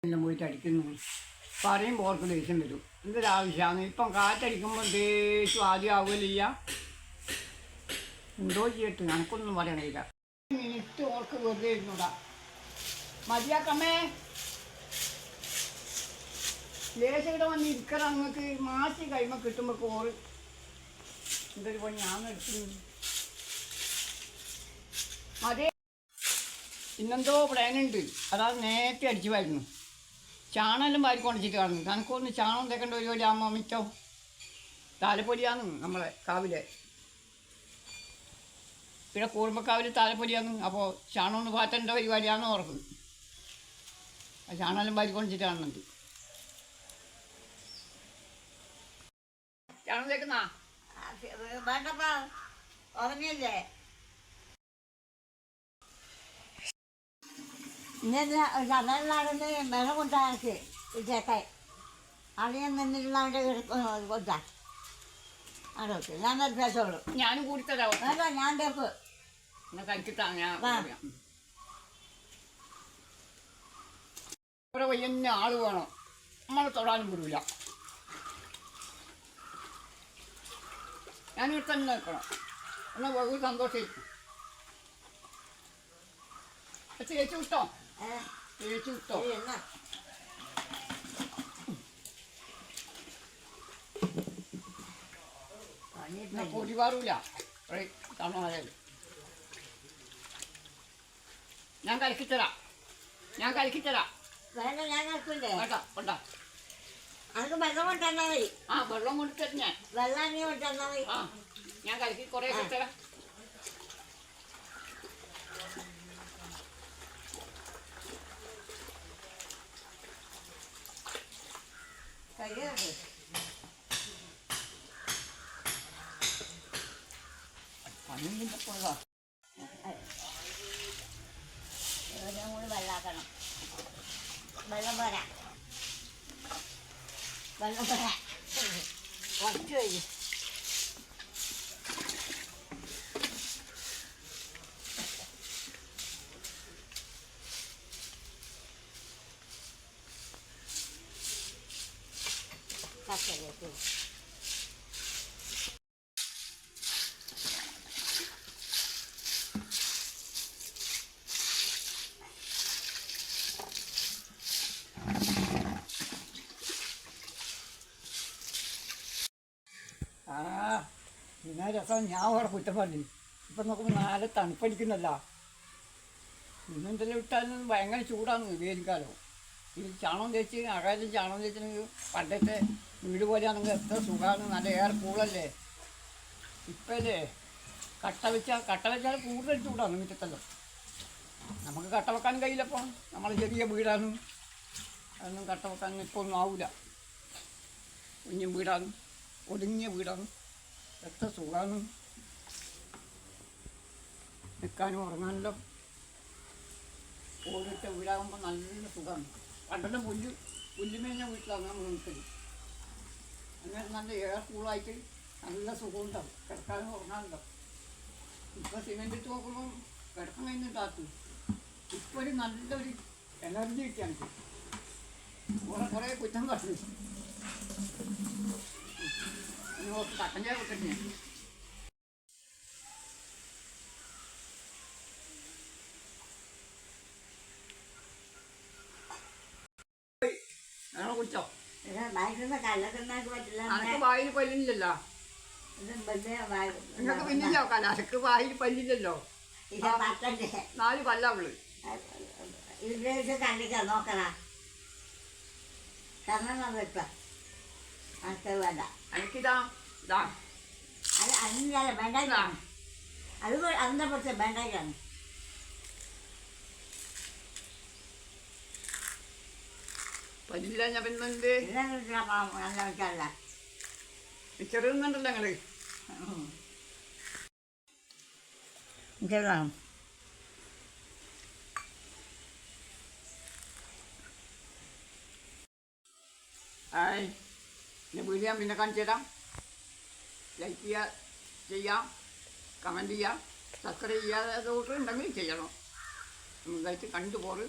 എല്ലാം പോയിട്ട് അടിക്കുന്നു പറയുമ്പോൾ ഓർക്ക് ദേഷ്യം വരും. എന്തൊരാവശ്യമാണ് ഇപ്പം കാറ്റടിക്കുമ്പോൾ ദേഷ്യം ആദ്യം ആവുകയില്ല. എന്തോ ചെയ്യട്ടെ, എനിക്കൊന്നും പറയാൻ കഴിയില്ല. മിനിറ്റ് ഓർക്ക് വെറുതെ ഇരുന്നൂടാ. മതിയാക്കമ്മേ, ലേശം ഇവിടെ വന്ന് ഇരിക്കണം. അങ്ങക്ക് മാറ്റി കഴിയുമ്പോൾ കിട്ടുമ്പോൾ ഓറ് എന്തൊരു പണി ഞാൻ എടുക്കുന്നു. മതി, ഇന്നെന്തോ പ്ലാനുണ്ട്. അതായത് നേരത്തെ അടിച്ചു വായിരുന്നു. ചാണമെല്ലാം വാരിക്കൊണ്ടിച്ചിട്ട് കാണുന്നു. കണക്കൊന്ന് ചാണം തേക്കേണ്ട പരിപാടി ആകുമ്പോൾ മിറ്റോ താലപ്പൊടിയാണ് നമ്മളെ കാവിലെ. പിന്നെ കൂർമ്മക്കാവിൽ താലപ്പൊടിയാണ്. അപ്പോൾ ചാണം ഒന്ന് പാറ്റേണ്ട പരിപാടിയാണെന്ന് ഓർക്കുന്നത്. ആ ചാണമെല്ലാം വാരിക്കൊണ്ടിച്ചിട്ട് കാണുന്നുണ്ട്. ചാണം തേക്കുന്ന ഉറങ്ങിയില്ലേ? ചന്ദ്രനാടന് വില കൊണ്ടാക്കി ചേട്ടായി അറിയാൻ നിന്നിട്ടുള്ള അവൻ്റെ കൊണ്ടാ അതൊക്കെ ഞാൻ നിർദ്ദേശമുള്ളൂ. ഞാനും കൂടി തരാം. അല്ല ഞാൻ തേപ്പ് ഇവിടെ വയ്യന്നെ ആള് വേണം. നമ്മളെ തൊടാനും വിടില്ല. ഞാനിവിടെ തന്നെ നിൽക്കണം. എന്നാൽ വളരെ സന്തോഷമായിരിക്കും. ചേച്ചി വിട്ടോ, ചേച്ചി വിട്ടോ. പൊടി പാറൂല തണുമാലയിൽ. ഞാൻ കലക്കിത്തരാം, ഞാൻ കലക്കിത്തരാം. വേണ്ട ഞാൻ കലക്കില്ലേ? വേണ്ട വേണ്ട, അനക്ക് വെള്ളം കൊണ്ടുവന്നാൽ മതി. ആ വെള്ളം കൊണ്ട് തരും ഞാൻ. വെള്ളം നീ കൊണ്ടുവന്നാൽ മതി. ആ ഞാൻ കലക്കി കുറേ തരാം. കൂടി വെള്ളാക്കണം. വെള്ളം പോരാ, വെള്ളം പോരാ, കുറച്ച് കഴിഞ്ഞു. കക്കലേക്ക് പിന്നെ രസം ഞാൻ അവിടെ കുറ്റം പറഞ്ഞു. ഇപ്പം നോക്കുമ്പോൾ നാളെ തണുപ്പടിക്കുന്നല്ല. ഇന്നെന്തെല്ലാം ഇട്ടാലും ഭയങ്കര ചൂടാണ് വേനൽക്കാലം. ഈ ചാണം തേച്ച് അകാലം ചാണം തേച്ചിട്ടുണ്ടെങ്കിൽ പണ്ടത്തെ വീട് പോലെയാണെങ്കിൽ എത്ര സുഖമാണ്. നല്ല എയർ കൂളല്ലേ. ഇപ്പല്ലേ കട്ട വെച്ചാൽ കൂടുതൽ ചൂടാണ് മുറ്റത്തെല്ലാം. നമുക്ക് കട്ട വെക്കാൻ കഴിയില്ലപ്പോൾ. നമ്മൾ ചെറിയ വീടാണ്, അതൊന്നും കട്ട വെക്കാൻ ഇപ്പോൾ ഒന്നും ആവില്ല. കുഞ്ഞും വീടാണ്, ഒതുങ്ങിയ വീടാണ്. എത്ര സുഖമാണ് നിൽക്കാനും ഉറങ്ങാനല്ലോ. ഓടിട്ട വീടാകുമ്പോൾ നല്ല സുഖമാണ്. പണ്ടെല്ലാം പുല്ലുമേഞ്ഞ വീട്ടിലാണ് നമ്മൾ നിൽക്കല്. അങ്ങനെ നല്ല എയർ കൂളായിട്ട് നല്ല സുഖമുണ്ടാവും. കിടക്കാനും ഉറങ്ങാനുണ്ടാവും. ഇപ്പം സിമെൻ്റ് ഇട്ട് നോക്കുമ്പോൾ കിടക്കാൻ കഴിഞ്ഞിട്ടാക്കും. ഇപ്പോൾ ഒരു നല്ലൊരു എനർജി കിട്ടിയാണ്. കുറേ കുറ്റം പറഞ്ഞു. കട്ടൻ ചായ വെക്കട്ടെ. ഞങ്ങളെ കുടിച്ചോ? അനക്ക് വായിൽ പല്ലില്ലല്ലോ. നിങ്ങൾക്ക് പിന്നില്ലോ കലാശക്ക് വായിൽ പല്ലില്ലല്ലോ. 4 പല്ലാവള് നോക്കണ വേണ്ട. എനിക്കിതാ ഇതാ അത് അതിൻ്റെ വേണ്ടായിട്ടാണ്. അത് അതിൻ്റെ പുറത്ത് വേണ്ടായിട്ടാണ്. പല്ലില്ല. ഞാൻ പിന്നെന്ത് ചെറുന്നുണ്ടല്ലോ ഞങ്ങള്. ചെറുതാണ്. ആയി പിന്നെ വീഡിയോ ഞാൻ പിന്നെ കാണിച്ചു തരാം. ലൈക്ക് ചെയ്യാം, കമൻറ്റ് ചെയ്യാം, സബ്സ്ക്രൈബ് ചെയ്യാതെ ഉണ്ടെങ്കിൽ ചെയ്യണം. നന്നായിട്ട് കണ്ടുപോറ്.